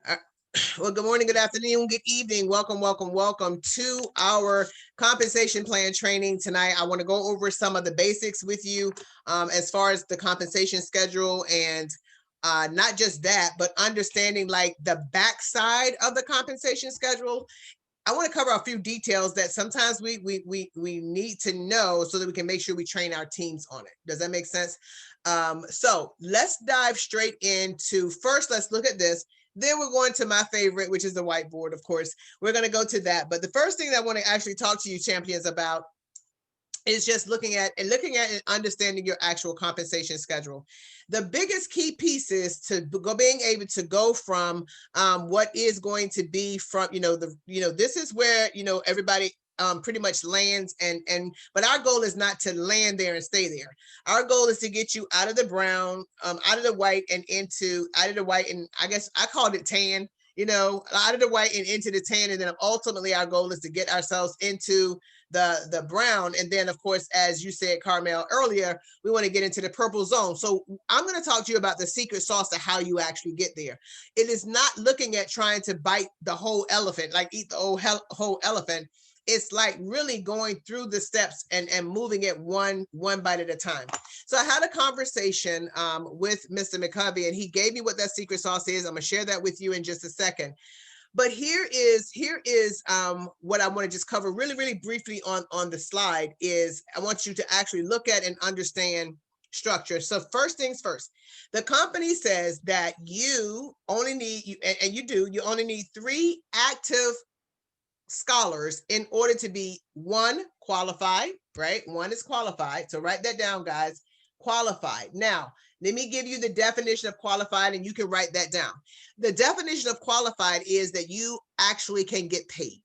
Uh, Well, good morning, good afternoon, good evening. Welcome, welcome, welcome to our compensation plan training tonight. I want to go over some of the basics with you as far as the compensation schedule and not just that, but understanding like the backside of the compensation schedule. I want to cover a few details that sometimes we need to know so that we can make sure we train our teams on it. Does that make sense? So let's dive straight into first. Let's look at this. Then we're going to my favorite, which is the whiteboard. Of course, we're going to go to that. But the first thing that I want to actually talk to you champions about is just looking at and understanding your actual compensation schedule. The biggest key pieces to being able to go from what is going to be from this is where everybody pretty much lands but our goal is not to land there and stay there. Our goal is to get you out of the brown, out of the white and out of the white, and I guess I called it tan, out of the white and into the tan, and then ultimately our goal is to get ourselves into the brown. And then of course, as you said, Carmel, earlier, we want to get into the purple zone. So I'm going to talk to you about the secret sauce to how you actually get there. It is not looking at trying to bite the whole elephant, like eat the whole elephant. It's like really going through the steps and moving it one bite at a time. So I had a conversation with Mr. McCovey, and he gave me what that secret sauce is. I'm gonna share that with you in just a second. But here is what I want to just cover really, really briefly on the slide is I want you to actually look at and understand structure. So first things first, the company says that you only need, and you only need 3 active scholars in order to be one, qualified, right? One is qualified. So write that down, guys. Qualified. Now, let me give you the definition of qualified and you can write that down. The definition of qualified is that you actually can get paid.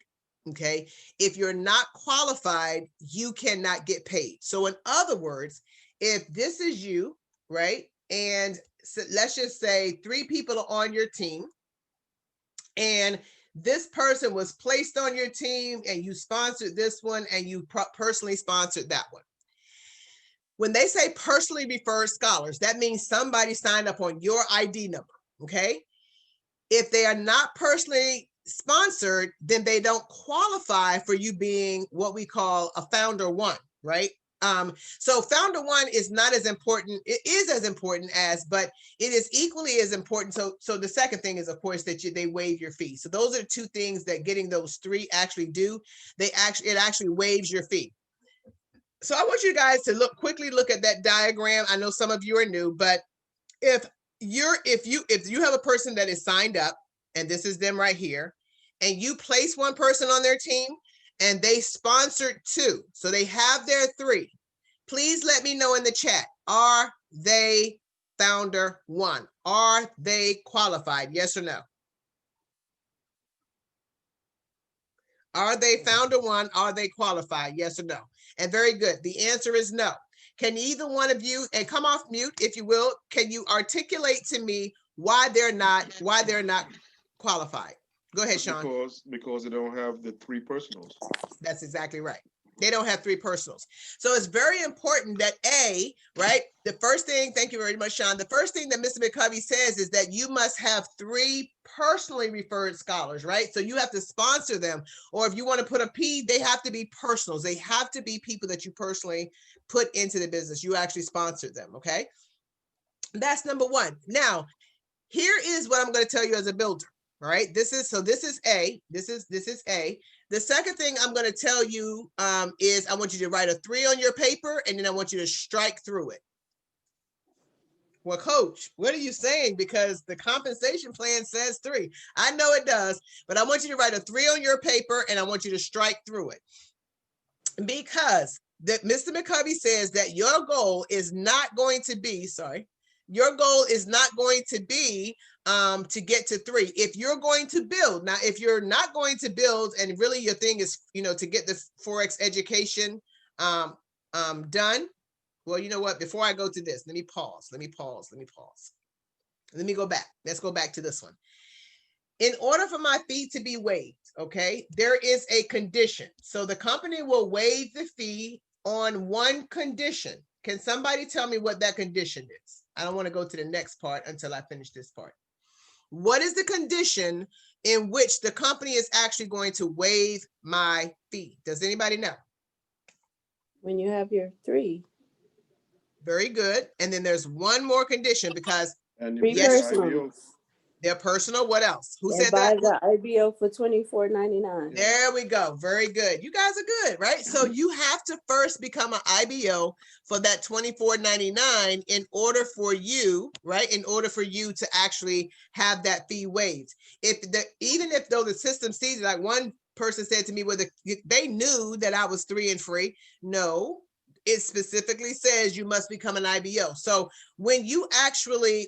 Okay. If you're not qualified, you cannot get paid. So in other words, if this is you, right? And so let's just say 3 people are on your team and this person was placed on your team and you sponsored this one and you personally sponsored that one. When they say personally referred scholars, that means somebody signed up on your ID number, okay? If they are not personally sponsored, then they don't qualify for you being what we call a founder one, right? So founder one is not as important. It is as important as, but it is equally as important. So the second thing is, of course, that they waive your fee. So those are the 2 things that getting those 3 actually do. It actually waives your fee. So I want you guys to quickly look at that diagram. I know some of you are new, but if you have a person that is signed up, and this is them right here, and you place one person on their team and they sponsored 2, so they have their 3, please let me know in the chat, are they founder 1? Are they qualified? Yes or no? Are they founder 1? Are they qualified? Yes or no? And very good. The answer is no. Can either one of you, and come off mute if you will, can you articulate to me why they're not qualified? Go ahead, Sean. Because they don't have the 3 personals. That's exactly right. They don't have 3 personals. So it's very important that right? The first thing, thank you very much, Sean. The first thing that Mr. McCovey says is that you must have 3 personally referred scholars, right? So you have to sponsor them. Or if you want to put a P, they have to be personals. They have to be people that you personally put into the business. You actually sponsored them, okay? That's number 1. Now, here is what I'm going to tell you as a builder. All right, this is A. This is A. The second thing I'm going to tell you is I want you to write a 3 on your paper, and then I want you to strike through it. Well, coach, what are you saying? Because the compensation plan says 3. I know it does, but I want you to write a 3 on your paper, and I want you to strike through it. Because Mr. McCovey says that your goal is not going to be, your goal is not going to be to get to 3. If you're going to build, now, if you're not going to build and really your thing is, to get the Forex education done, well, you know what? Before I go to this, let me pause. Let me go back. Let's go back to this one. In order for my fee to be waived, okay, there is a condition. So the company will waive the fee on one condition. Can somebody tell me what that condition is? I don't want to go to the next part until I finish this part. What is the condition in which the company is actually going to waive my fee? Does anybody know? When you have your 3. Very good. And then there's one more condition because And you 3 put the Yes. IBO. personals. they're personal. What else? Who They said buy that? the IBO for $24.99. There we go. Very good. You guys are good, right? So you have to first become an IBO for that $24.99 in order for you, right? In order for you to actually have that fee waived. Even if though the system sees it, like one person said to me, whether they knew that I was 3 and free. No, it specifically says you must become an IBO. So when you actually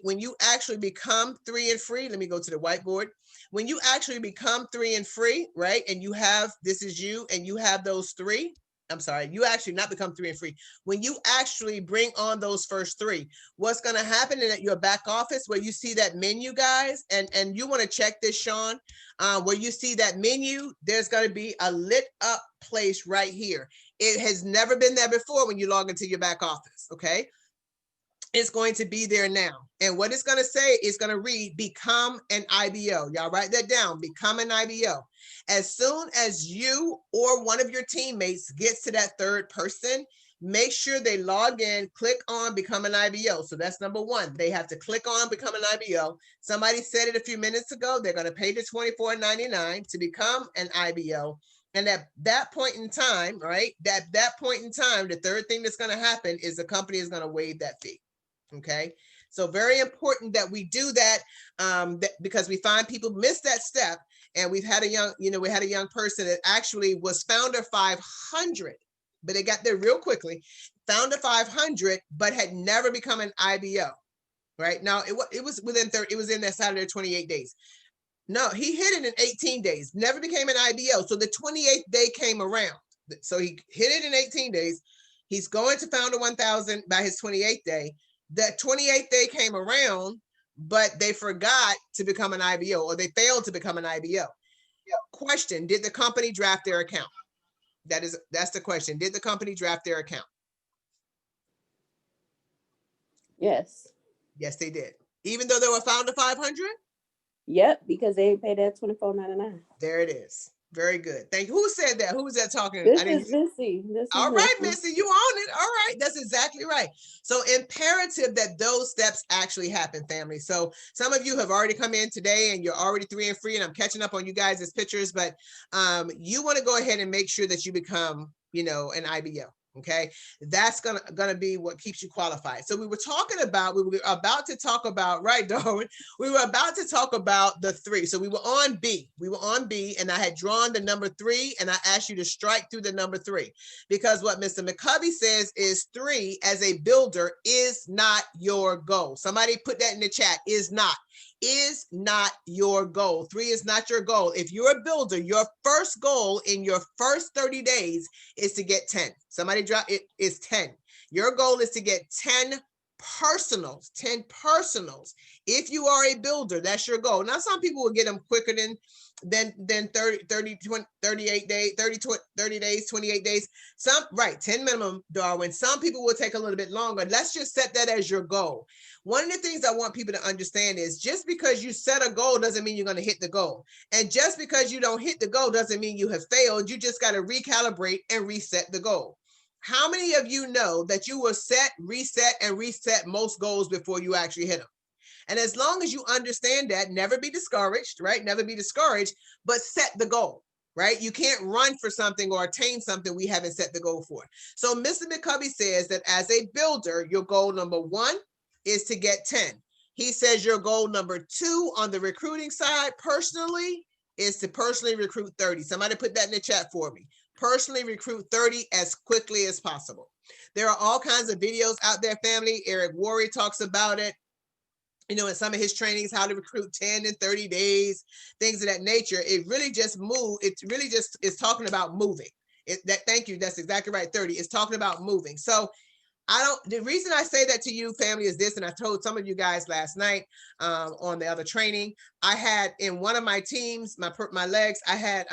become 3 and free, let me go to the whiteboard. When you actually become 3 and free, right? And you have, this is you, and you have those 3. I'm sorry, you actually not become 3 and free. When you actually bring on those first 3, what's going to happen in your back office where you see that menu, guys, and you want to check this, Sean, where you see that menu, there's going to be a lit up place right here. It has never been there before when you log into your back office, okay? It's going to be there now. And what it's going to say is going to read, become an IBO. Y'all write that down, become an IBO. As soon as you or one of your teammates gets to that 3rd person, make sure they log in, click on become an IBO. So that's number 1. They have to click on become an IBO. Somebody said it a few minutes ago. They're going to pay the $24.99 to become an IBO. And at that point in time, right, that point in time, the 3rd thing that's going to happen is the company is going to waive that fee. Okay, so very important that we do that, because we find people miss that step. And we've had a young person that actually was founder 500, but they got there real quickly, founder 500, but had never become an IBO. Right now, it was within 30, it was in that Saturday 28 days. No, he hit it in 18 days, never became an IBO. So the 28th day came around. So he hit it in 18 days. He's going to founder 1000 by his 28th day. That 28th day came around, but they forgot to become an IBO, or they failed to become an IBO. Question, did the company draft their account? That's the question. Did the company draft their account? Yes. Yes, they did. Even though they were founder 500? Yep, because they pay that $24.99. There it is. Very good. Thank you. Who said that? Who was that talking? This is Missy. All right, Missy, you own it. All right, that's exactly right. So imperative that those steps actually happen, family. So some of you have already come in today and you're already 3 and free, and I'm catching up on you guys' pictures, but you want to go ahead and make sure that you become, an IBO. Okay, that's gonna be what keeps you qualified. So we were about to talk about, right, Darwin? We were about to talk about the 3. So we were on B. And I had drawn the number 3, and I asked you to strike through the number 3, because what Mr. McCovey says is 3 as a builder is not your goal. Somebody put that in the chat. Is not your goal. 3 is not your goal. If you're a builder, your first goal in your first 30 days is to get 10. Somebody drop it, is 10. Your goal is to get 10 personals, 10 personals. If you are a builder, that's your goal. Now, some people will get them quicker than 30, 38 days, 30 days, 28 days. 10 minimum, Darwin. Some people will take a little bit longer. Let's just set that as your goal. One of the things I want people to understand is just because you set a goal doesn't mean you're going to hit the goal. And just because you don't hit the goal doesn't mean you have failed. You just got to recalibrate and reset the goal. How many of you know that you will set, reset, and reset most goals before you actually hit them? And as long as you understand that, never be discouraged, right? Never be discouraged, but set the goal, right? You can't run for something or attain something we haven't set the goal for. So Mr. McCovey says that as a builder, your goal number 1 is to get 10. He says your goal number 2 on the recruiting side personally is to personally recruit 30. Somebody put that in the chat for me. Personally recruit 30 as quickly as possible. There are all kinds of videos out there, family. Eric Worre talks about it. In some of his trainings, how to recruit 10 in 30 days, things of that nature. It really just is talking about moving. Thank you. That's exactly right. 30 is talking about moving. So the reason I say that to you, family, is this, and I told some of you guys last night on the other training, I had in one of my teams, my legs, I had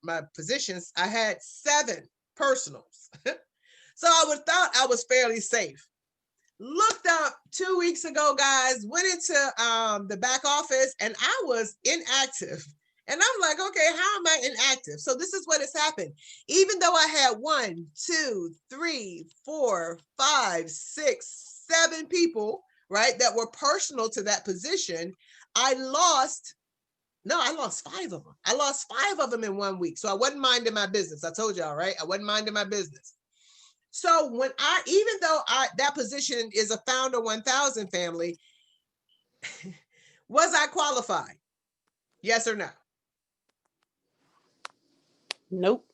my positions, I had 7 personals. So I thought I was fairly safe. Looked up 2 weeks ago, guys, went into the back office and I was inactive. And I'm like, okay, how am I inactive? So this is what has happened. Even though I had 1, 2, 3, 4, 5, 6, 7 people, right, that were personal to that position, I lost 5 of them. I lost 5 of them in 1 week. So I wasn't minding my business. I told y'all, right? I wasn't minding my business. So when even though that position is a Founder 1000 family, was I qualified? Yes or no? Nope.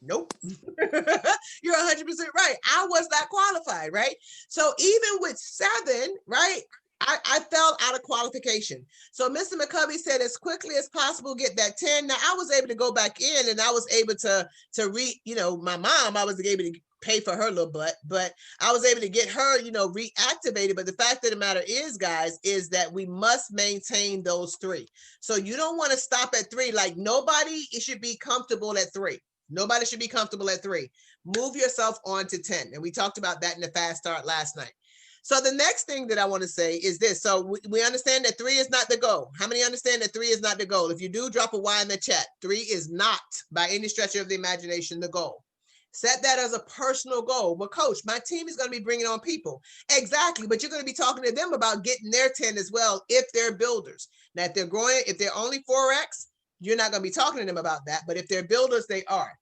Nope. You're 100% right. I was not qualified, right? So even with 7, right, I fell out of qualification. So Mr. McCovey said, as quickly as possible, get that 10. Now I was able to go back in and I was able to my mom, I was able to pay for her little butt, but I was able to get her, reactivated. But the fact of the matter is, guys, is that we must maintain those 3. So you don't want to stop at 3. Like nobody should be comfortable at 3. Nobody should be comfortable at 3. Move yourself on to 10. And we talked about that in the fast start last night. So the next thing that I want to say is this. So we understand that 3 is not the goal. How many understand that 3 is not the goal? If you do, drop a Y in the chat. 3 is not by any stretch of the imagination the goal. Set that as a personal goal. Well, coach, my team is going to be bringing on people. Exactly. But you're going to be talking to them about getting their 10 as well if they're builders. Now, if they're growing, if they're only 4X, you're not going to be talking to them about that. But if they're builders, they are.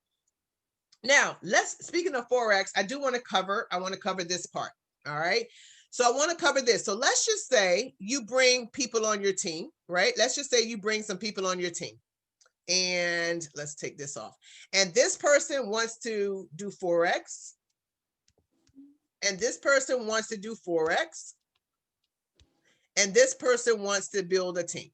Now, speaking of 4X, I want to cover this part. All right. So I want to cover this. So let's just say you bring people on your team, right? Let's just say you bring some people on your team. And let's take this off. And this person wants to do 4X. And this person wants to do 4X. And this person wants to build a team.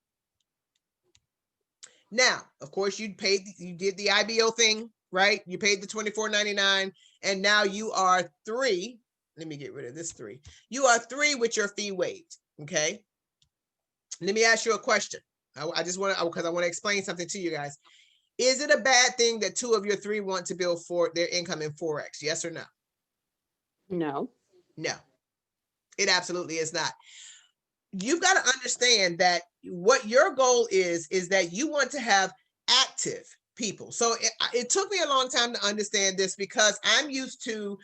Now, of course, you did the IBO thing, right? You paid the $24.99. And now you are 3. Let me get rid of this 3. You are 3 with your fee waived. Okay. Let me ask you a question. I just want to, because I want to explain something to you guys. Is it a bad thing that 2 of your 3 want to build their income in 4X? Yes or no? No. No, it absolutely is not. You've got to understand that what your goal is that you want to have active people. So it took me a long time to understand this because I'm used to,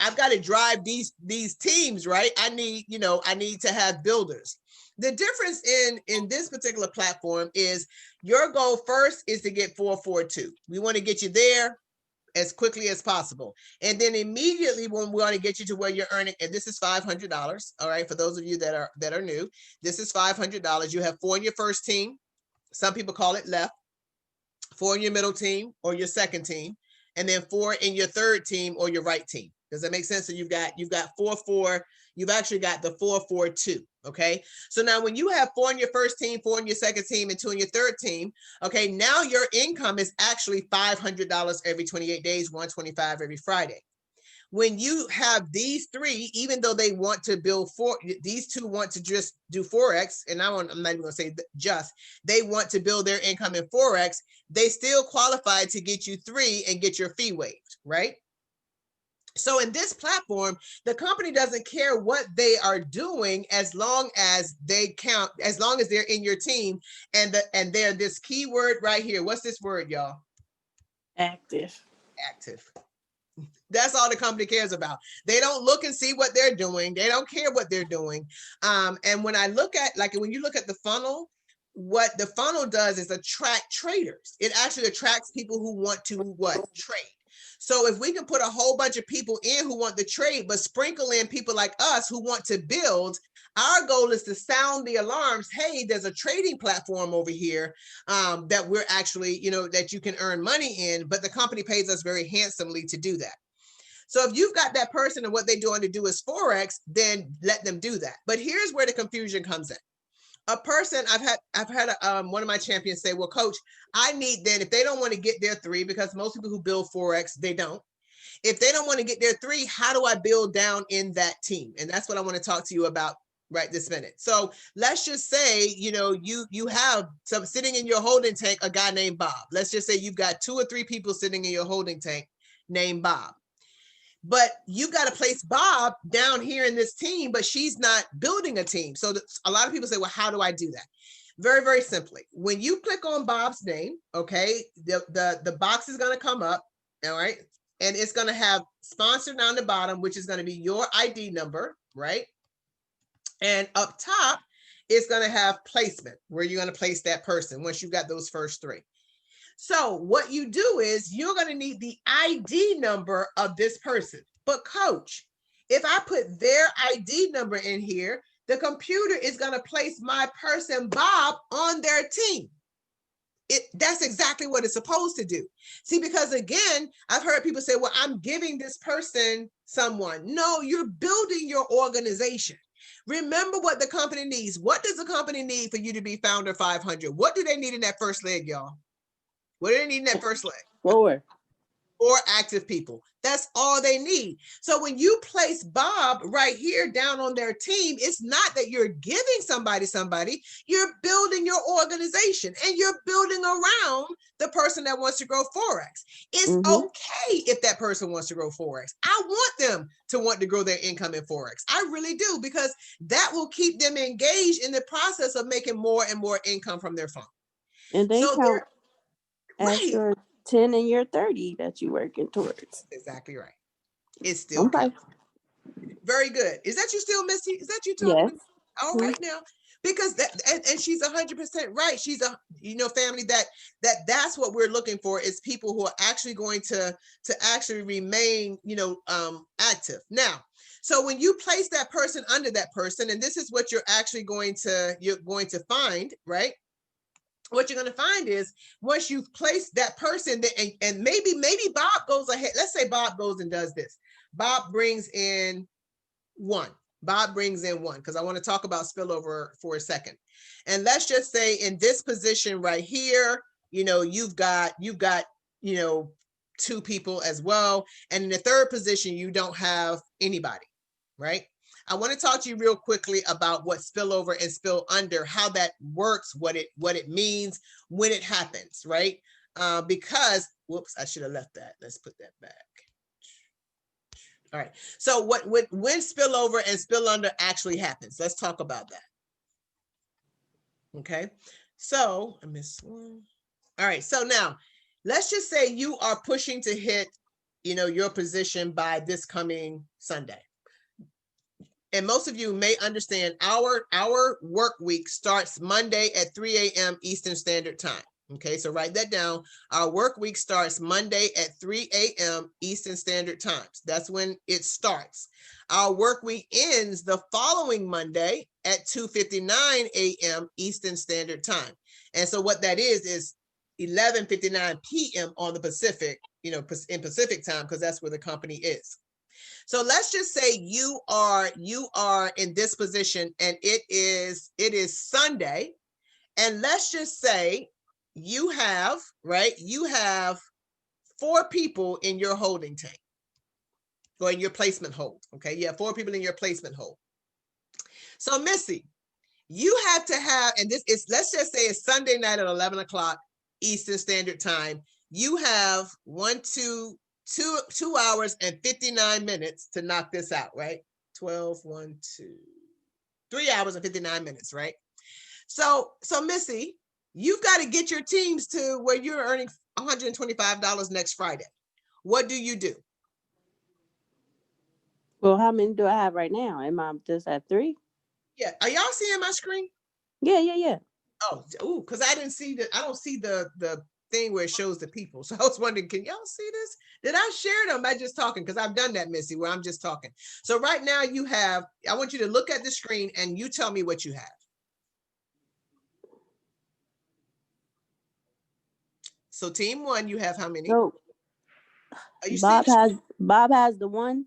I've got to drive these teams, right? I need to have builders. The difference in this particular platform is your goal first is to get 442. We want to get you there as quickly as possible. And then immediately when we want to get you to where you're earning, and this is $500. All right. For those of you that are new, this is $500. You have 4 in your first team. Some people call it left, 4 in your middle team or your second team, and then 4 in your third team or your right team. Does that make sense? So you've got 4-4. You've actually got the 4-4-2. Okay. So now when you have 4 in your first team, 4 in your second team, and 2 in your third team, okay, now your income is actually $500 every 28 days, $125 every Friday. When you have these 3, even though they want to build 4, these 2 want to just do 4X, and I'm not even gonna say just, they want to build their income in 4X, they still qualify to get you 3 and get your fee waived, right? So in this platform, the company doesn't care what they are doing as long as they count, as long as they're in your team and they're this keyword right here. What's this word, y'all? Active. Active. That's all the company cares about. They don't look and see what they're doing. They don't care what they're doing. And when I look at, when you look at the funnel, what the funnel does is attract traders. It actually attracts people who want to trade. So if we can put a whole bunch of people in who want to trade, but sprinkle in people like us who want to build, our goal is to sound the alarms. Hey, there's a trading platform over here that we're actually, that you can earn money in, but the company pays us very handsomely to do that. So if you've got that person and what they're doing to do is 4X, then let them do that. But here's where the confusion comes in. A person, I've had one of my champions say, well, coach, I need then, if they don't want to get their 3, because most people who build 4X, they don't. If they don't want to get their 3, how do I build down in that team? And that's what I want to talk to you about right this minute. So let's just say, you have some sitting in your holding tank, a guy named Bob. Let's just say you've got 2 or 3 people sitting in your holding tank named Bob. But you got to place Bob down here in this team, but she's not building a team. So a lot of people say, well, how do I do that? Very, very simply. When you click on Bob's name, okay, the box is going to come up, all right? And it's going to have sponsored down the bottom, which is going to be your ID number, right? And up top, it's going to have placement, where you're going to place that person once you've got those first three. So what you do is you're going to need the ID number of this person. But coach, if I put their ID number in here, the computer is going to place my person, Bob, on their team. That's exactly what it's supposed to do. See, because again, I've heard people say, well, I'm giving this person someone. No, you're building your organization. Remember what the company needs. What does the company need for you to be founder 500? What do they need in that first leg, y'all? What do they need in that first leg? 4. 4 active people. That's all they need. So when you place Bob right here down on their team, it's not that you're giving somebody, you're building your organization and you're building around the person that wants to grow Forex. It's okay if that person wants to grow Forex. I want them to want to grow their income in Forex. I really do, because that will keep them engaged in the process of making more and more income from their phone. And they So count as right. your 10 and your 30 that you're working towards. Exactly right. It's still okay. Very good. Is that you still, Missy? Is that you talking? Yes. All right now, because that and she's 100% right. She's family that's what we're looking for, is people who are actually going to actually remain active. Now, so when you place that person under that person, and this is what you're actually going to find, right? What you're going to find is once you've placed that person, and maybe Bob goes ahead. Let's say Bob goes and does this. Bob brings in 1. Bob brings in 1, because I want to talk about spillover for a second. And let's just say in this position right here, you've got 2 people as well. And in the third position, you don't have anybody, right? I want to talk to you real quickly about what spillover and spill under, how that works, what it means, when it happens, right? Because, whoops, I should have left that. Let's put that back. All right. So when spillover and spill under actually happens, let's talk about that. Okay. So I missed one. All right. So now let's just say you are pushing to hit, your position by this coming Sunday. And most of you may understand our work week starts Monday at 3 a.m. Eastern Standard Time. Okay, so write that down. Our work week starts Monday at 3 a.m. Eastern Standard Times. That's when it starts. Our work week ends the following Monday at 2:59 a.m. Eastern Standard Time. And so what that is 11:59 p.m. on the Pacific, in Pacific time, because that's where the company is. So let's just say you are in this position and it is Sunday. And let's just say you have 4 people in your holding tank or in your placement hold. Okay. You have 4 people in your placement hold. So Missy, you have to have, and this is, let's just say it's Sunday night at 11 o'clock Eastern Standard Time. You have 2 hours and 59 minutes to knock this out, right? 12, 1, 2, 3 hours and 59 minutes, right? So Missy, you've got to get your teams to where you're earning $125 next Friday. What do you do? Well, how many do I have right now? Am I just at 3? Yeah. Are y'all seeing my screen? Yeah. Oh, because I don't see the thing where it shows the people. So I was wondering, can y'all see this? Did I share it or am I just talking? Because I've done that, Missy, where I'm just talking. So right now I want you to look at the screen and you tell me what you have. So team 1, you have how many? So Bob has the 1.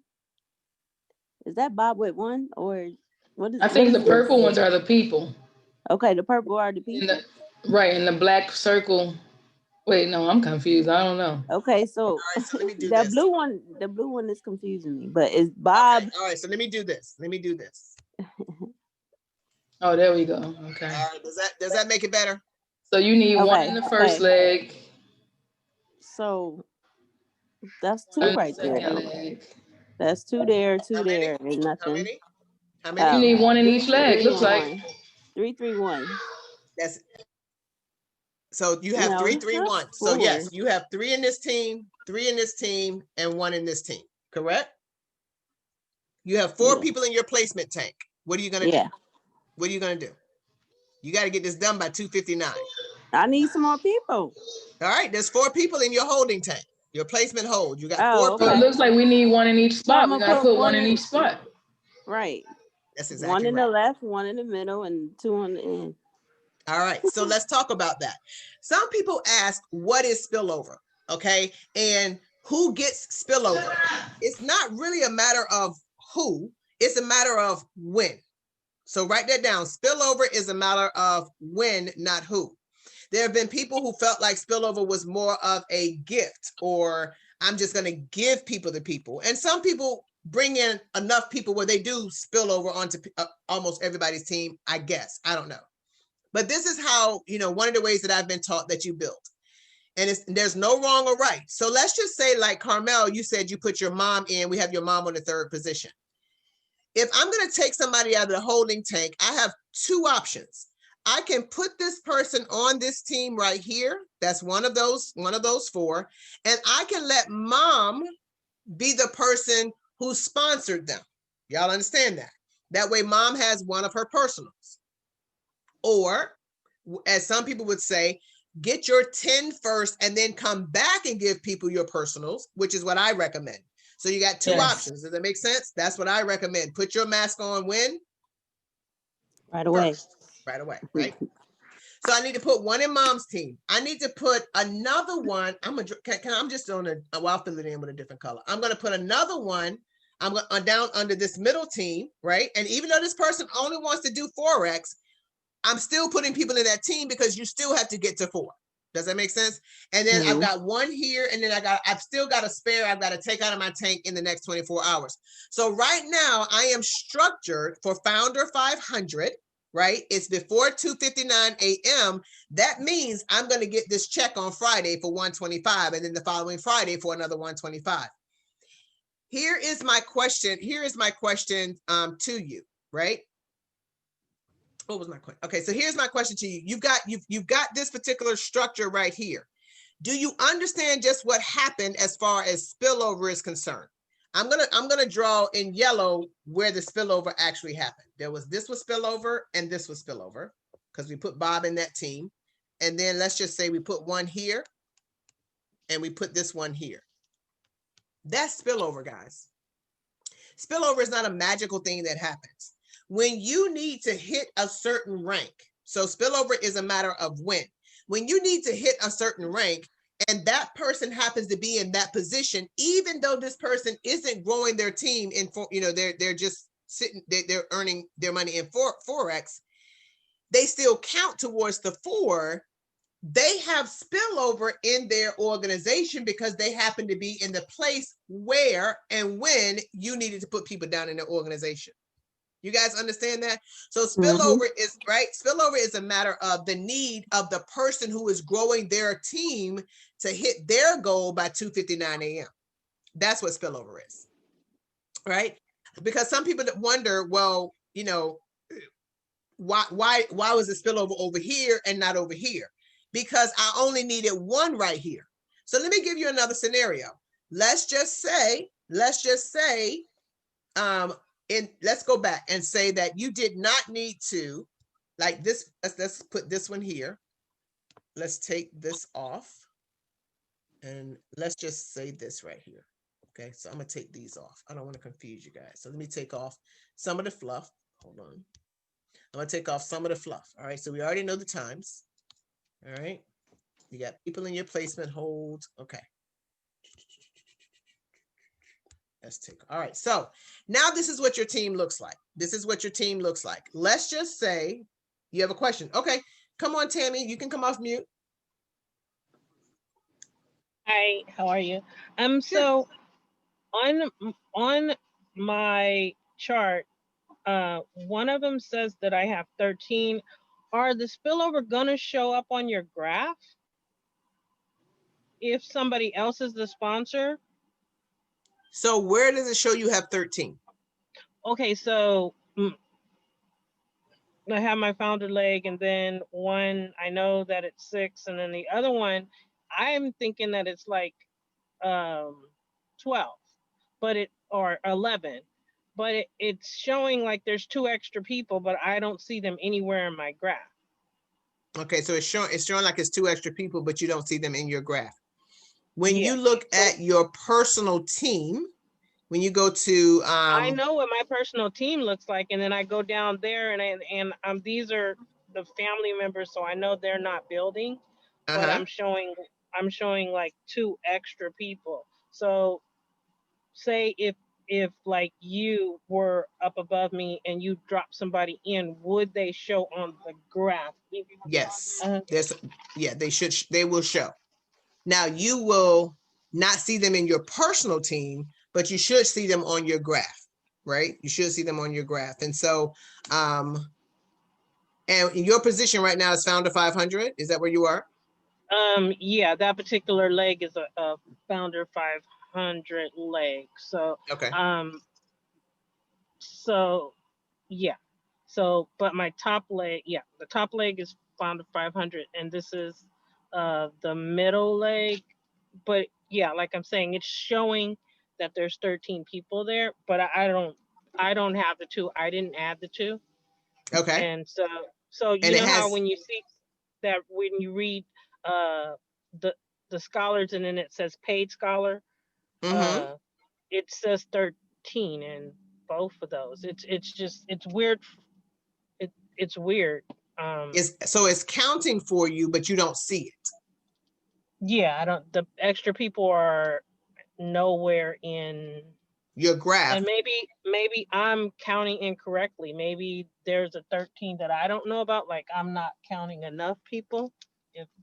Is that Bob with 1 or what is? I think the purple ones are the people. Okay, the purple are the people. And the black circle. Wait, no, I'm confused. I don't know. Okay, so, so let me do the this. blue one is confusing me, but it's Bob. Okay, all right, so let me do this. Oh, there we go. Okay. All right, does that make it better? So you need 1 in the first leg. So that's 2 right there. Leg. That's two there, How two many? there, ain't How nothing. many? How You many? need one in each Three, flag, three, looks and like. one. 3, 3, 1. That's, so you have No, 3, 3, that's 1. So 4. yes, you have 3 in this team, 3 in this team, and 1 in this team, correct? You have 4 Yeah. people in your placement tank. What are you gonna do? Yeah. What are you gonna do? You gotta get this done by 2:59. I need some more people. All right, there's 4 people in your holding tank, your placement hold. You got 4 Oh, people. So it okay. looks like we need one in each So spot. I'm We gonna gotta put put one in each spot. Right. That's One exactly in right. the left, one in the middle, and 2 on the end. All right, so let's talk about that. Some people ask, what is spillover? Okay, and who gets spillover? It's not really a matter of who, it's a matter of when. So write that down. Spillover is a matter of when, not who. There have been people who felt like spillover was more of a gift, or I'm just going to give people to people. And some people bring in enough people where they do spill over onto almost everybody's team, I guess. I don't know. But this is how, one of the ways that I've been taught that you build. And there's no wrong or right. So let's just say, like Carmel, you said you put your mom in, we have your mom on the 3rd position. If I'm going to take somebody out of the holding tank, I have 2 options. I can put this person on this team right here. That's one of those 4. And I can let mom be the person who sponsored them. Y'all understand that? That way mom has one of her personals. Or, as some people would say, get your 10 first and then come back and give people your personals, which is what I recommend. So you got 2 Yes. options. Does that make sense? That's what I recommend. Put your mask on when? Right away. First. Right away, right? So I need to put 1 in mom's team. I need to put another one. I'm just on I'll fill it in with a different color. I'm going to put another one. I'm down under this middle team, right? And even though this person only wants to do Forex, I'm still putting people in that team because you still have to get to 4. Does that make sense? And then I've got 1 here, and then I've still got a spare I've got to take out of my tank in the next 24 hours. So right now I am structured for Founder 500, right? It's before 2:59 a.m. That means I'm going to get this check on Friday for 125, and then the following Friday for another 125. Here is my question to you, right? What was my question? Okay, so here's my question to you. You've got this particular structure right here. Do you understand just what happened as far as spillover is concerned? I'm gonna draw in yellow where the spillover actually happened. This was spillover and this was spillover because we put Bob in that team. And then let's just say we put 1 here and we put this 1 here. That's spillover, guys. Spillover is not a magical thing that happens. When you need to hit a certain rank, so spillover is a matter of when you need to hit a certain rank and that person happens to be in that position, even though this person isn't growing their team in, they're just sitting, they're earning their money in Forex, they still count towards the 4. They have spillover in their organization because they happen to be in the place where and when you needed to put people down in their organization. You guys understand that? So spillover is right. Spillover is a matter of the need of the person who is growing their team to hit their goal by 2:59 a.m. That's what spillover is, right? Because some people wonder, well, why was the spillover over here and not over here? Because I only needed 1 right here. So let me give you another scenario. Let's just say, let's go back and say that you did not need to, like this, let's put this 1 here. Let's take this off. And let's just say this right here. Okay, so I'm gonna take these off. I don't want to confuse you guys. So let me take off some of the fluff. Hold on. I'm gonna take off some of the fluff. All right, so we already know the times. All right, you got people in your placement hold. Okay. Let's take, all right, so now this is what your team looks like. Let's just say you have a question. Okay, come on, Tammy, you can come off mute. Hi, how are you? So on my chart, one of them says that I have 13. Are the spillover gonna show up on your graph if somebody else is the sponsor? So where does it show you have 13? Okay, so I have my founder leg, and then one, I know that it's 6, and then the other one, I'm thinking that it's like 12, but or 11, but it's showing like there's 2 extra people, but I don't see them anywhere in my graph. Okay, so it's showing like it's 2 extra people, but you don't see them in your graph. When Yeah. you look at your personal team, when you go to I know what my personal team looks like, and then I go down there, and these are the family members, so I know they're not building, but I'm showing like 2 extra people. So say if like you were up above me and you drop somebody in, would they show on the graph? yes, they will show. Now you will not see them in your personal team, but you should see them on your graph, right? You should see them on your graph. And so, and your position right now is founder 500. Is that where you are? Yeah, that particular leg is a founder 500 leg. So, okay. So yeah. So, but my top leg, the top leg is founder 500, and this is the middle leg. But yeah, like I'm saying, it's showing that there's 13 people there, but I don't have the 2. I didn't add the 2. Okay. And so you know how when you see that, when you read the scholars and then it says paid scholar, it says 13 in both of those. It's weird. It's weird. So it's counting for you, but you don't see it. Yeah, the extra people are nowhere in your graph. And maybe I'm counting incorrectly. Maybe there's a 13 that I don't know about. Like I'm not counting enough people.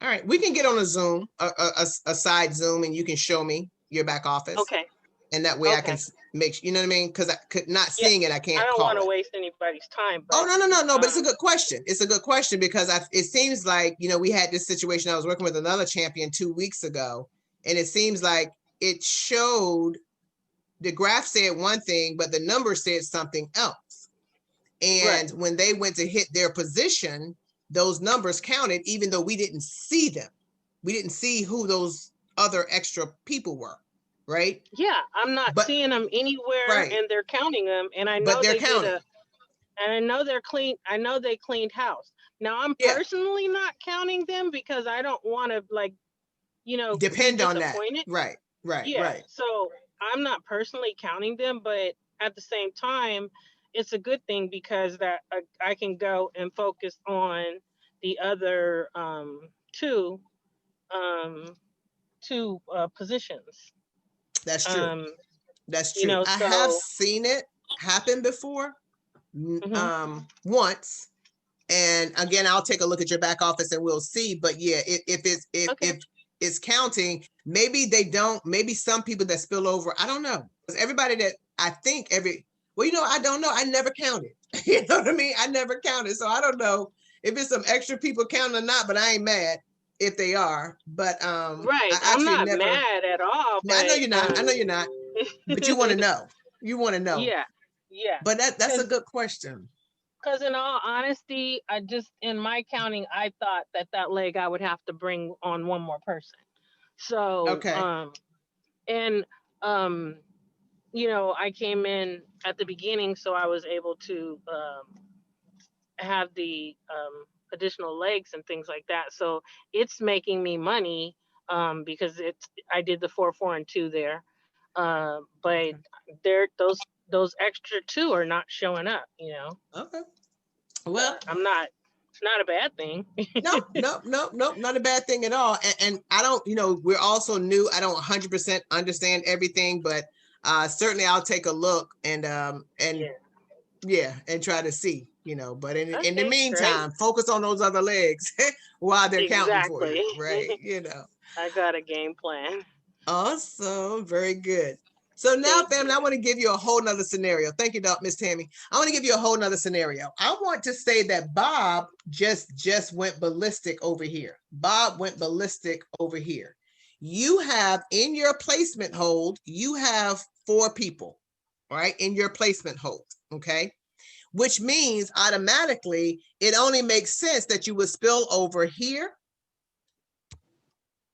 All right, we can get on a Zoom, a side Zoom, and you can show me your back office. Okay. And that way I can make, you know what I mean? Because I could not seeing it, I can't. I don't want to it. waste anybody's time. But, Oh no! But it's a good question. It's a good question because it seems like, you know, we had this situation. I was working with another champion 2 weeks ago, and it seems like it showed the graph said one thing, but the number said something else. And when they went to hit their position, those numbers counted, even though we didn't see them. We didn't see who those other extra people were. Right? Yeah, I'm not seeing them anywhere, and they're counting them, and I know they're counting. And I know they're clean. I know they cleaned house. Now I'm personally not counting them because I don't want to, like, you know, depend on that. Right. So I'm not personally counting them, but at the same time, it's a good thing because that I can go and focus on the other two positions. That's true. That's true. You know, I have seen it happen before, once, and again, I'll take a look at your back office and we'll see. But yeah, if it's counting, maybe they don't. Maybe some people that spill over, I don't know. Because everybody that I think well, you know, I don't know. I never counted. You know what I mean? I never counted, so I don't know if it's some extra people counting or not. But I ain't mad if they are. But I'm not mad at all. But, I know you're not. I know you're not. But you want to know. You want to know. Yeah. But that's a good question. Because in all honesty, in my counting, I thought that leg I would have to bring on one more person. So you know, I came in at the beginning, so I was able to have the additional legs and things like that. So it's making me money because I did the 4, 4, and 2 there. But those extra 2 are not showing up, you know. Okay. Well, it's not a bad thing. No, not a bad thing at all. And I don't, you know, we're also new. I don't 100% understand everything, but certainly I'll take a look and try to see, you know. But in the meantime, focus on those other legs while they're counting for you, right? You know. I got a game plan. Awesome. Very good. So now, family, I want to give you a whole nother scenario. Thank you, Miss Tammy. I want to give you a whole nother scenario. I want to say that Bob just went ballistic over here. Bob went ballistic over here. you have in your placement hold, you have 4 people, right, in your placement hold, okay? Which means automatically it only makes sense that you would spill over here.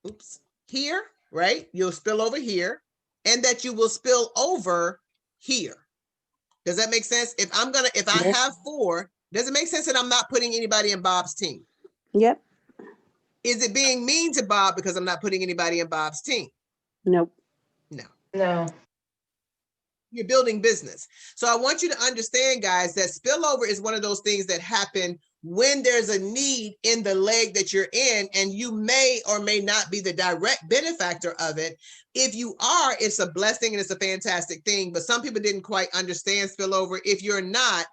Oops, here, right? You'll spill over here, and that you will spill over here. Does that make sense? If I Yep. have 4, does it make sense that I'm not putting anybody in Bob's team? Yep. Is it being mean to Bob because I'm not putting anybody in Bob's team? Nope. No. No. You're building business. So I want you to understand, guys, that spillover is one of those things that happen when there's a need in the leg that you're in, and you may or may not be the direct benefactor of it. If you are, it's a blessing and it's a fantastic thing, but some people didn't quite understand spillover. If you're not,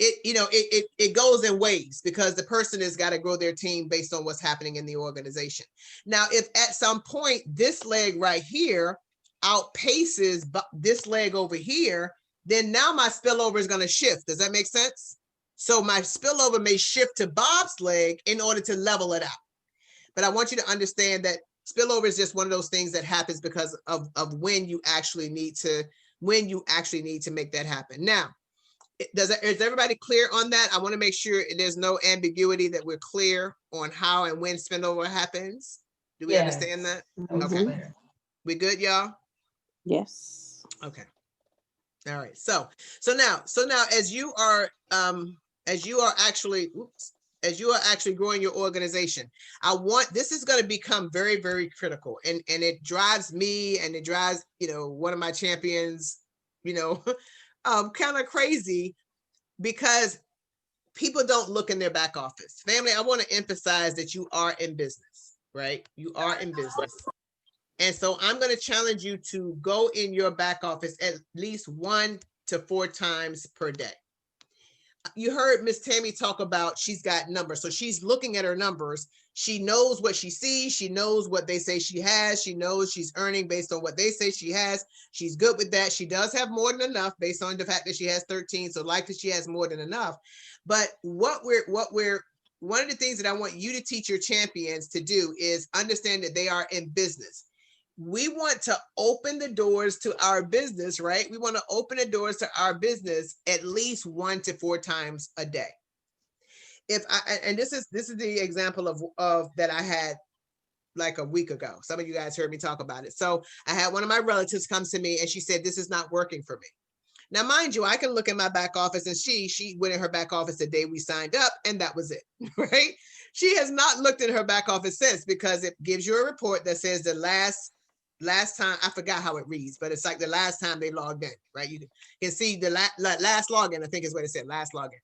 it goes in waves because the person has got to grow their team based on what's happening in the organization. Now, if at some point this leg right here outpaces this leg over here, then now my spillover is going to shift. Does that make sense? So my spillover may shift to Bob's leg in order to level it out. But I want you to understand that spillover is just one of those things that happens because of when you actually need to make that happen. Now, is everybody clear on that? I want to make sure there's no ambiguity, that we're clear on how and when spillover happens. Do we understand that? Okay. We good, y'all? Yes. Okay. All right. So now as you are actually growing your organization, this is going to become very, very critical, and it drives me, and it drives, one of my champions, kind of crazy, because people don't look in their back office. Family, I want to emphasize that you are in business, right? You are in business. And so I'm going to challenge you to go in your back office at least 1 to 4 times per day. You heard Miss Tammy talk about she's got numbers. So she's looking at her numbers. She knows what she sees. She knows what they say she has. She knows she's earning based on what they say she has. She's good with that. She does have more than enough based on the fact that she has 13. So likely she has more than enough. But one of the things that I want you to teach your champions to do is understand that they are in business. We want to open the doors to our business, right? We want to open the doors to our business at least 1 to 4 times a day. And this is the example of that I had like a week ago. Some of you guys heard me talk about it. So I had one of my relatives come to me and she said, this is not working for me. Now, mind you, I can look in my back office, and she went in her back office the day we signed up, and that was it, right? She has not looked in her back office since, because it gives you a report that says the last time, I forgot how it reads, but it's like the last time they logged in, right? You can see the last login, I think is what it said, last login.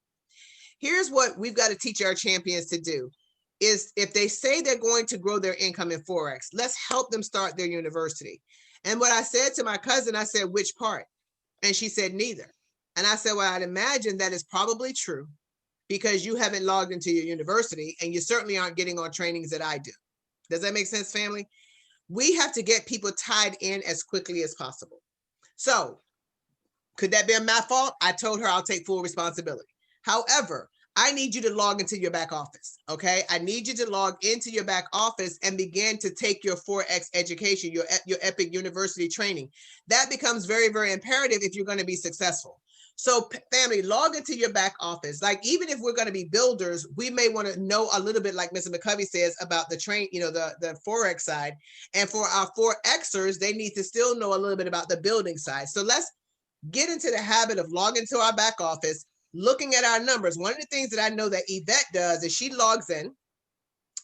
Here's what we've got to teach our champions to do is, if they say they're going to grow their income in Forex, let's help them start their university. And what I said to my cousin, I said, which part? And she said, neither. And I said, well, I'd imagine that is probably true, because you haven't logged into your university, and you certainly aren't getting on trainings that I do. Does that make sense, family? We have to get people tied in as quickly as possible. So could that be my fault? I told her I'll take full responsibility. However, I need you to log into your back office, okay? I need you to log into your back office and begin to take your Forex education, your Epic University training. That becomes very, very imperative if you're going to be successful. So family, log into your back office. Like, even if we're going to be builders, we may want to know a little bit, like Mr. McCovey says, about the Forex side. And for our Forexers, they need to still know a little bit about the building side. So let's get into the habit of logging to our back office, looking at our numbers. One of the things that I know that Yvette does is she logs in,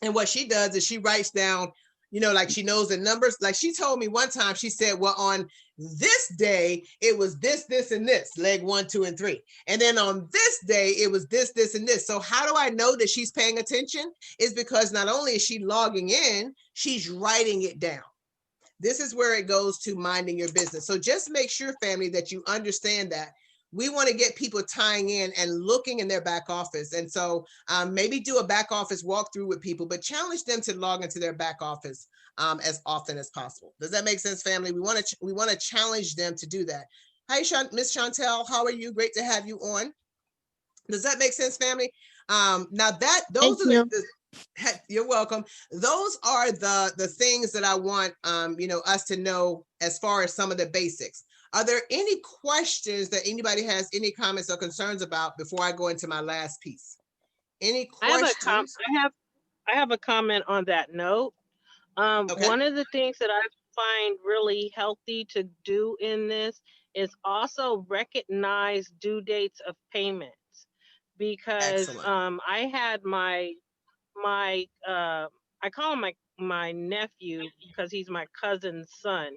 and what she does is she writes down, like she knows the numbers. Like she told me one time, she said, well, on this day, it was this, this, and this, leg 1, 2, and 3. And then on this day, it was this, this, and this. So how do I know that she's paying attention? Is because not only is she logging in, she's writing it down. This is where it goes to minding your business. So just make sure, family, that you understand that we want to get people tying in and looking in their back office. And so maybe do a back office walkthrough with people, but challenge them to log into their back office as often as possible. Does that make sense, family? We want to challenge them to do that. Hi, Miss Chantel, how are you? Great to have you on. Does that make sense, family? Now those are You're welcome. Those are the things that I want, us to know as far as some of the basics. Are there any questions that anybody has any comments or concerns about before I go into my last piece? Any questions? I have a comment on that note. Okay. One of the things that I find really healthy to do in this is also recognize due dates of payments, because Excellent. I had my I call him my nephew because he's my cousin's son,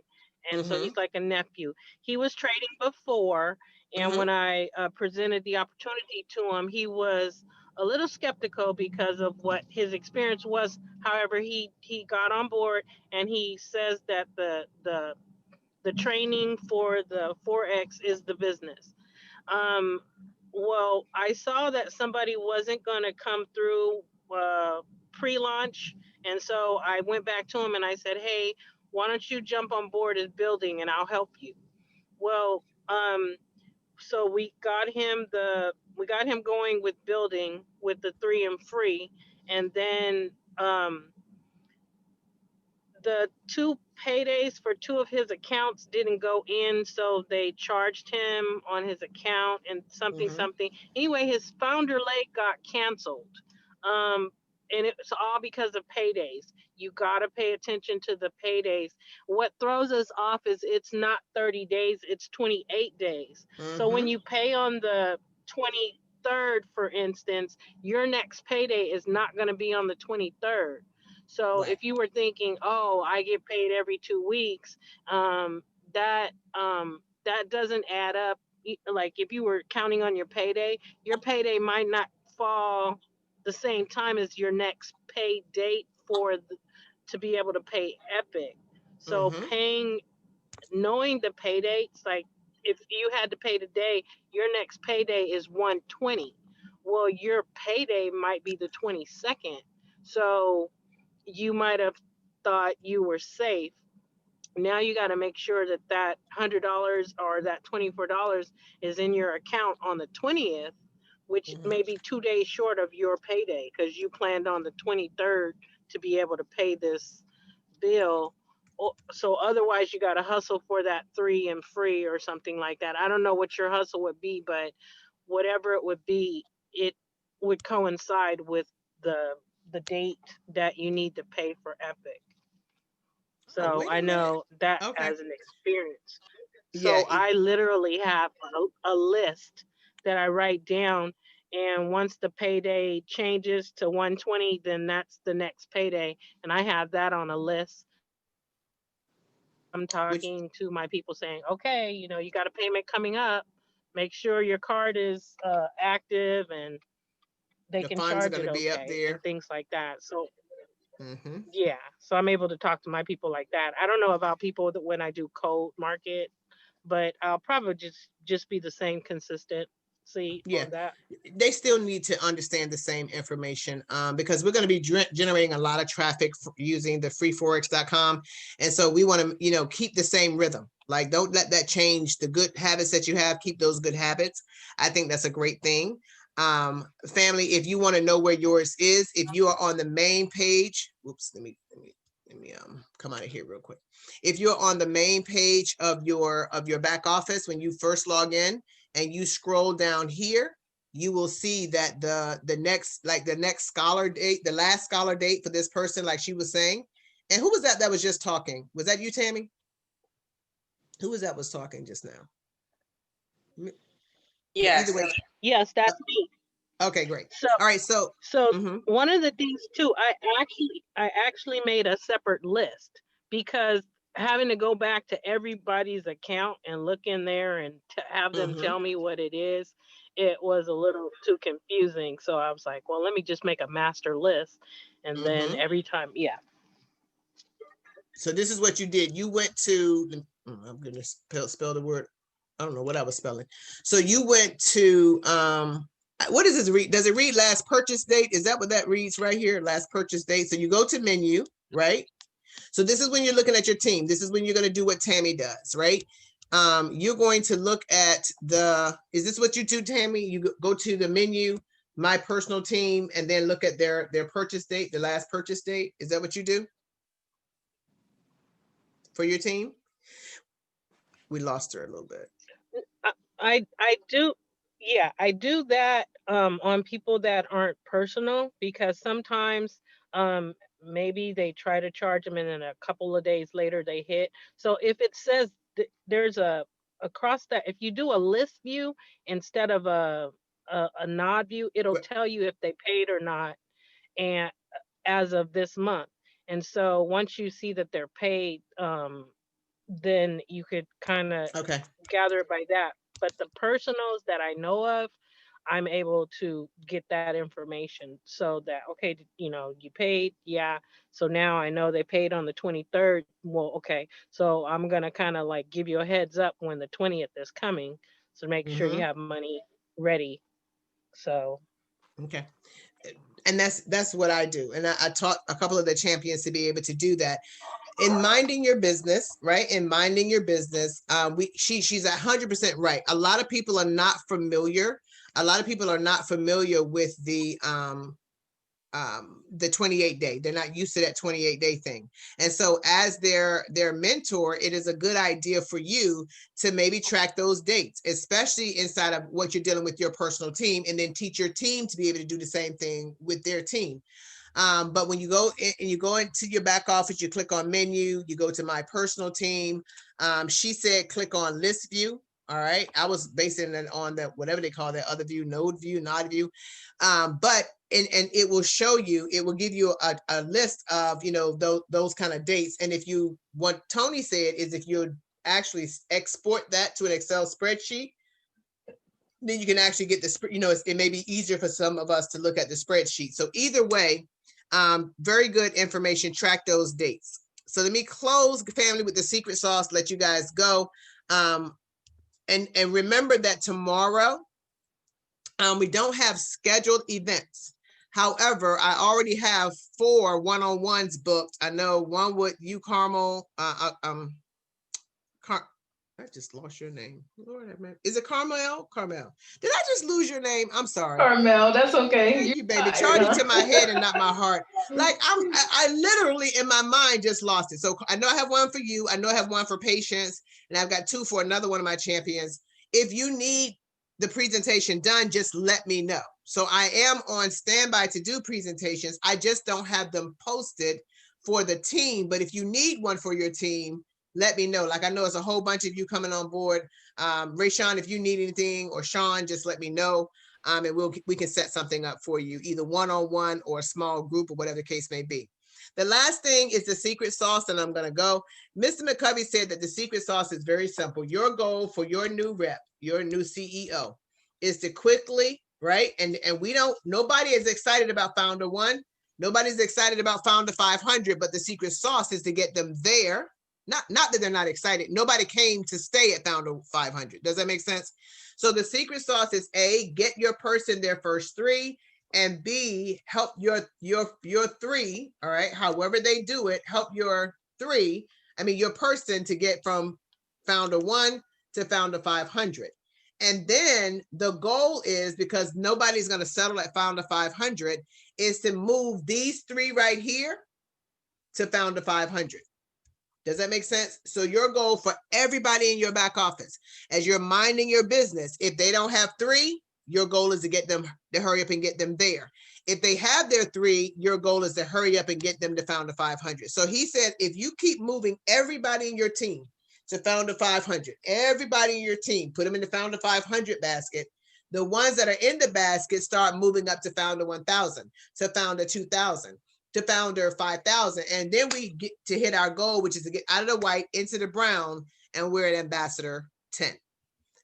and so Mm-hmm. he's like a nephew. He was trading before, and Mm-hmm. when I presented the opportunity to him, he was a little skeptical because of what his experience was. However, he got on board, and he says that the training for the forex is the business. Um, well, I saw that somebody wasn't going to come through pre-launch, and so I went back to him and I said, "Hey, why don't you jump on board as building, and I'll help you." Well, so we got him going with building with the 3 and free, and then the 2 paydays for 2 of his accounts didn't go in, so they charged him on his account and something Mm-hmm. something. Anyway, his founder leg got canceled, and it's all because of paydays. You got to pay attention to the paydays. What throws us off is it's not 30 days, it's 28 days. So when Mm-hmm. you pay on the 23rd, for instance, your next payday is not going to be on the 23rd. So Right. if you were thinking, oh, I get paid every 2 weeks, that doesn't add up. Like if you were counting on your payday might not fall the same time as your next pay date to be able to pay Epic. So Mm-hmm. knowing the pay dates, like if you had to pay today, your next payday is 120. Well, your payday might be the 22nd. So you might have thought you were safe. Now you got to make sure that that $100 or that $24 is in your account on the 20th, which Mm-hmm. may be 2 days short of your payday because you planned on the 23rd to be able to pay this bill. So otherwise, you got to hustle for that 3 and free or something like that. I don't know what your hustle would be, but whatever it would be, it would coincide with the date that you need to pay for Epic. Oh, So wait I a minute. know that Okay. as an experience. Yeah. So I literally have a list that I write down, and once the payday changes to 120, then that's the next payday, and I have that on a list. I'm Which talking to my people saying, okay, you got a payment coming up. Make sure your card is active and they the can funds are charge going it to be up okay and there. things like that. So Mm-hmm. yeah, so I'm able to talk to my people like that. I don't know about people that when I do cold market, but I'll probably just be the same consistency Yeah. on that. They still need to understand the same information because we're going to be generating a lot of traffic using the freeforex.com. And so we want to, keep the same rhythm. Like, don't let that change the good habits that you have. Keep those good habits. I think that's a great thing. Family, if you want to know where yours is, if you are on the main page, whoops, let me come out of here real quick. If you're on the main page of your back office when you first log in, and you scroll down here, you will see that the next scholar date, the last scholar date for this person, like she was saying. And who was that was just talking? Was that you, Tammy? Who was that was talking just now? But either way, Yes, that's me. okay, great. So All right, so so mhm. one of the things too, I actually made a separate list because having to go back to everybody's account and look in there and to have them Mhm. tell me what it is, it was a little too confusing. So I was like, well, let me just make a master list, and then Mhm. every time, yeah. So this is what you did. You went to I'm gonna spell the word. I don't know what I was spelling. So you went to what does this read? Does it read last purchase date? Is that what that reads right here? Last purchase date. So you go to menu, right? So this is when you're looking at your team. This is when you're going to do what Tammy does, right? You're going to look at is this what you do, Tammy? You go to the menu, my personal team and then look at their purchase date, the last purchase date? Is that what you do for your team? We lost her a little bit. I do, yeah, I do that on people that aren't personal, because sometimes um maybe they try to charge them and then a couple of days later they hit. So if it says there's a across that, if you do a list view instead of a nod view, it'll Wh- tell you if they paid or not, and as of this month. And so once you see that they're paid, then you could kind of Okay, gather it by that. But the personals that I know of, I'm able to get that information so that, okay, you paid, yeah. So now I know they paid on the 23rd. Well, okay. So I'm gonna kind of like give you a heads up when the 20th is coming. So make sure you mm-hmm, have money ready. So okay. And that's what I do. And I taught a couple of the champions to be able to do that. In minding your business, right? In minding your business, she's 100% right. A lot of people are not familiar. A lot of people are not familiar with the 28 day. They're not used to that 28-day thing. And so as their mentor, it is a good idea for you to maybe track those dates, especially inside of what you're dealing with your personal team, and then teach your team to be able to do the same thing with their team. But when you go in, and you go into your back office, you click on menu, you go to my personal team. She said, click on list view. All right. I was basing it on that, whatever they call that other view, node view, nod view. But it will show you, it will give you a list of, those kind of dates. And if you, what Tony said is if you actually export that to an Excel spreadsheet, then you can actually get the, it may be easier for some of us to look at the spreadsheet. So either way, very good information, track those dates. So let me close, family, with the secret sauce, let you guys go. And remember that tomorrow, we don't have scheduled events. However, I already have 4 one-on-ones booked. I know one with you, Carmel. I just lost your name. Lord, is it Carmel? Carmel. Did I just lose your name? I'm sorry. Carmel, that's okay. Thank You're you, baby. tired, Charge it huh? to my head and not my heart. Like I literally in my mind just lost it. So I know I have one for you. I know I have one for Patience, and I've got 2 for another one of my champions. If you need the presentation done, just let me know. So I am on standby to do presentations. I just don't have them posted for the team. But if you need one for your team, let me know. Like I know it's a whole bunch of you coming on board. Rayshawn, if you need anything, or Sean, just let me know. And we can set something up for you, either one-on-one or a small group or whatever the case may be. The last thing is the secret sauce, and I'm going to go. Mr. McCovey said that the secret sauce is very simple. Your goal for your new rep, your new CEO, is to quickly, right? And nobody is excited about Founder 1. Nobody's excited about Founder 500, but the secret sauce is to get them there. Not that they're not excited. Nobody came to stay at Founder 500. Does that make sense? So the secret sauce is A, get your person their first 3, and B, help your 3, all right, however they do it, help your person to get from Founder 1 to Founder 500. And then the goal is, because nobody's going to settle at Founder 500, is to move these 3 right here to Founder 500. Does that make sense? So your goal for everybody in your back office, as you're minding your business, if they don't have 3, your goal is to get them to hurry up and get them there. If they have their 3, your goal is to hurry up and get them to Founder 500. So he said, if you keep moving everybody in your team to Founder 500, everybody in your team, put them in the Founder 500 basket. The ones that are in the basket start moving up to Founder 1000, to Founder 2000. To Founder 5,000, and then we get to hit our goal, which is to get out of the white into the brown, and we're at Ambassador 10.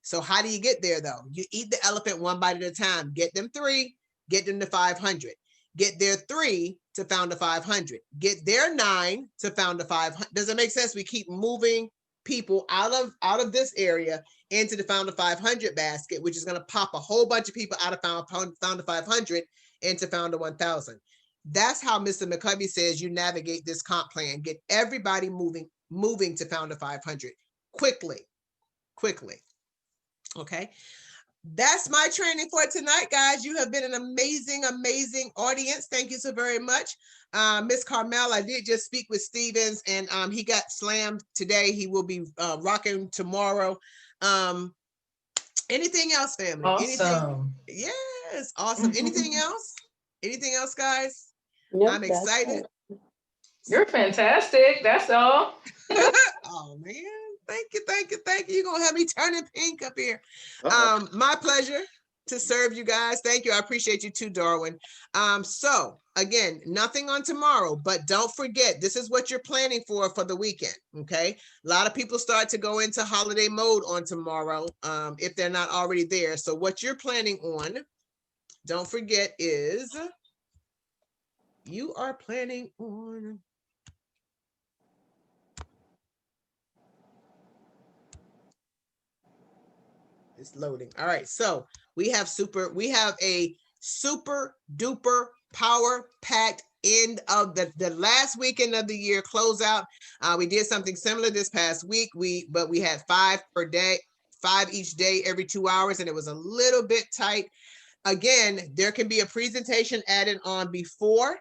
So how do you get there though? You eat the elephant one bite at a time. Get them 3, get them to 500. Get their 3 to Founder 500. Get their 9 to Founder 500. Does it make sense? We keep moving people out of this area into the Founder 500 basket, which is going to pop a whole bunch of people out of Founder 500 into Founder 1000. That's how Mr. McCovey says you navigate this comp plan. Get everybody moving to Founder 500 quickly. Okay. that's my training for tonight, guys. You have been an amazing, amazing audience. Thank you so very much. Miss Carmel, I did just speak with Stevens, and he got slammed today. He will be rocking tomorrow. Anything else, family? Anything? Awesome. Yes, awesome. Anything else? Anything else, guys? Yep, I'm that's excited. it. You're fantastic. That's all. Oh man, thank you, thank you, thank you. You're gonna have me turning pink up here. Uh-oh. My pleasure to serve you guys. Thank you. I appreciate you too, Darwin. So again, nothing on tomorrow, but don't forget, this is what you're planning for the weekend. Okay. A lot of people start to go into holiday mode on tomorrow, if they're not already there. So what you're planning on, don't forget, is you are planning on it's loading. All right, so we have a super duper power packed end of the last weekend of the year closeout. We did something similar this past week. But we had 5 per day, 5 each day every 2 hours, and it was a little bit tight. Again, there can be a presentation added on before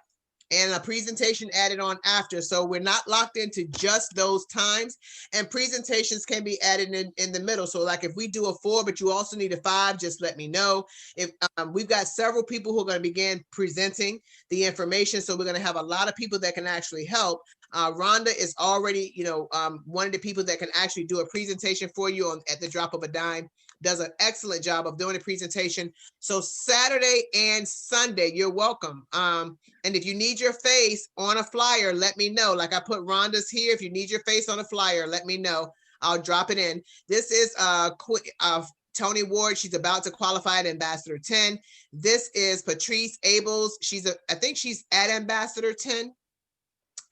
and a presentation added on after. So we're not locked into just those times, and presentations can be added in the middle. So like if we do a 4, but you also need a 5, just let me know. If we've got several people who are going to begin presenting the information. So we're going to have a lot of people that can actually help. Rhonda is already, one of the people that can actually do a presentation for you at the drop of a dime. Does an excellent job of doing a presentation. So Saturday and Sunday, you're welcome. And if you need your face on a flyer, let me know. Like I put Rhonda's here. If you need your face on a flyer, let me know. I'll drop it in. This is Tony Ward. She's about to qualify at Ambassador 10. This is Patrice Abels. I think she's at Ambassador 10.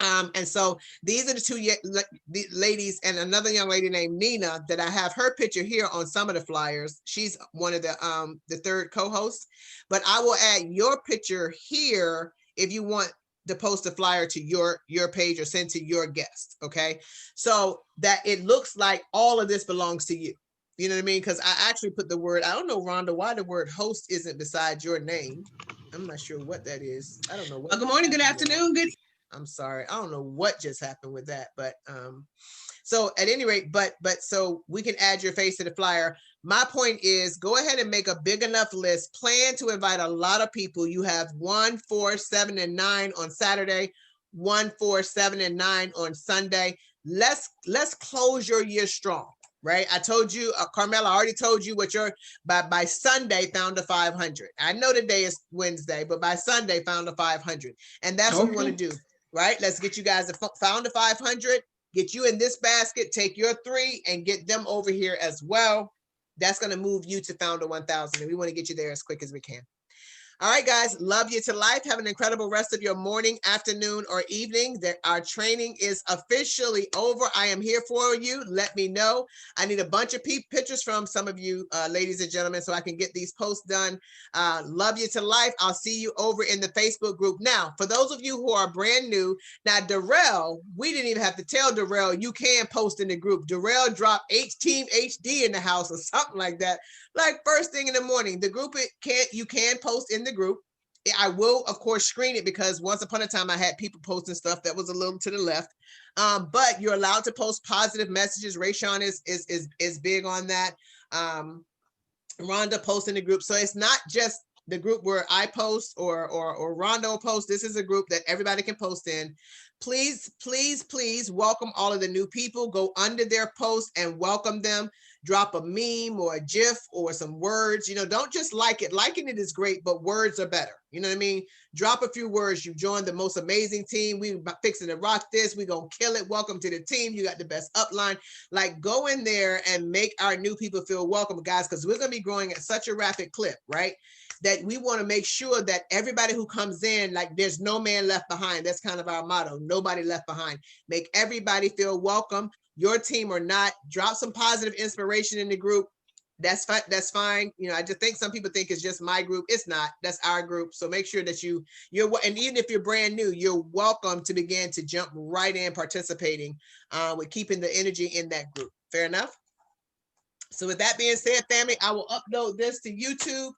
And so these are the 2 ladies and another young lady named Nina that I have her picture here on some of the flyers. She's one of the 3rd co-hosts, but I will add your picture here if you want to post a flyer to your page or send to your guest. Okay. So that it looks like all of this belongs to you. You know what I mean? Because I actually put the word, I don't know, Rhonda, why the word host isn't beside your name. I'm not sure what that is. I don't know. Good morning, good afternoon, good. I'm sorry. I don't know what just happened with that, but so at any rate, but so we can add your face to the flyer. My point is go ahead and make a big enough list. Plan to invite a lot of people. You have 1, 4, 7, and 9 on Saturday, 1, 4, 7, and 9 on Sunday. Let's close your year strong. Right. I told you, Carmela, I already told you what by Sunday found a 500. I know today is Wednesday, but by Sunday found a 500. And that's what we want to do. Right. Let's get you guys found a 500, get you in this basket, take your 3 and get them over here as well. That's going to move you to found a 1,000. And we want to get you there as quick as we can. All right, guys, love you to life. Have an incredible rest of your morning, afternoon, or evening. Our training is officially over. I am here for you. Let me know. I need a bunch of pictures from some of you, ladies and gentlemen, so I can get these posts done. Love you to life. I'll see you over in the Facebook group. Now, for those of you who are brand new, now, Darrell, we didn't even have to tell Darrell you can post in the group. Darrell dropped Team HD in the house or something like that. Like first thing in the morning, the group you can post in the group. I will, of course, screen it because once upon a time I had people posting stuff that was a little to the left. But you're allowed to post positive messages. Rayshawn is big on that. Rhonda posts in the group, so it's not just the group where I post or Rhonda post. This is a group that everybody can post in. Please, please, please welcome all of the new people. Go under their post and welcome them. Drop a meme or a GIF or some words. Don't just like it. Liking it is great, but words are better. You know what I mean? Drop a few words. You've joined the most amazing team. We fixing to rock this. We gonna kill it. Welcome to the team. You got the best upline. Like go in there and make our new people feel welcome, guys, because we're gonna be growing at such a rapid clip, right? That we want to make sure that everybody who comes in, like there's no man left behind. That's kind of our motto. Nobody left behind. Make everybody feel welcome. Your team or not, drop some positive inspiration in the group. That's fine. That's fine. I just think some people think it's just my group. It's not. That's our group. So make sure that you're, and even if you're brand new, you're welcome to begin to jump right in participating with keeping the energy in that group. Fair enough? So with that being said, family, I will upload this to YouTube.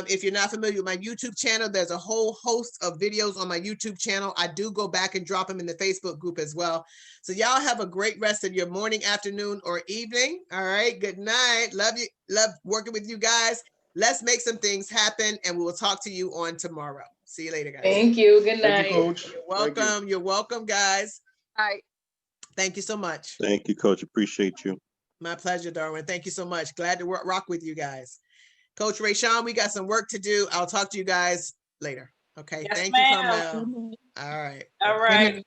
If you're not familiar with my YouTube channel, there's a whole host of videos on my YouTube channel. I do go back and drop them in the Facebook group as well. So y'all have a great rest of your morning, afternoon, or evening. All right. Good night. Love you. Love working with you guys. Let's make some things happen, and we will talk to you on tomorrow. See you later, guys. Thank you. Good Thank you, night. Coach. You're Thank you. welcome. You're welcome, guys. Hi. Thank you so much. Thank you, Coach. Appreciate you. My pleasure, Darwin. Thank you so much. Glad to rock with you guys. Coach Rayshawn, we got some work to do. I'll talk to you guys later. Okay. Yes, Thank you, ma'am. Carmel. All right. All right.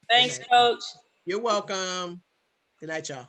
Thanks, night. Coach. You're welcome. Good night, y'all.